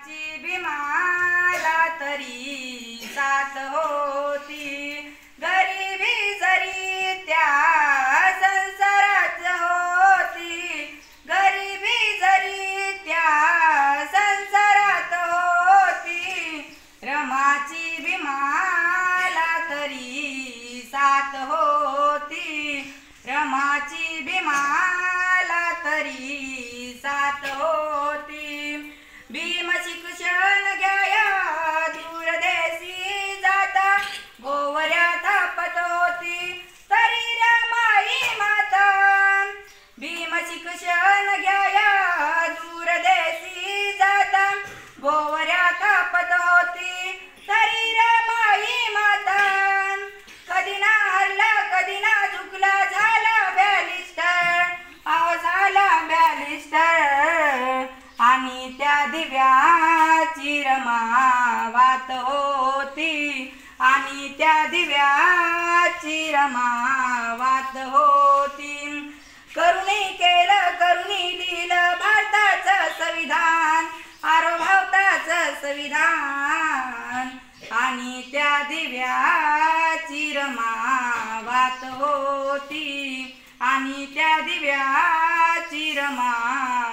रमाची भीमाला तरी साथ होती, गरिबी जरी त्या संसारात होती, गरिबी जरी त्या संसारात होती, रमाची भीमाला तरी साथ होती, रमाची भीमाला तरी साथ होती। भीम शिक्षण घ्याया दूरदेशी जाता, गोवऱ्या थापत होती तरी रमाई माता। भीम शिक्षण घ्याया दूरदेशी जाता, गोवऱ्या थापत होती तरी रमाई माता। कधी ना हरला कधी ना झुकला, झाला बॅलिस्टर, अहो झाला बॅलिस्टर। आणि त्या दिव्याची रमा वात होती, आणि त्या दिव्याची रमा वात होती। करुणी केलं करुणी लिहिलं भारताचं संविधान, आरो भारताचं संविधान। आणि त्या दिव्याची रमा वात होती, आणि त्या दिव्याची रमा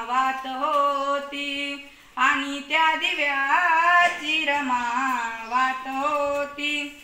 वात होती, आणि त्या दिव्याची रमा वात होती।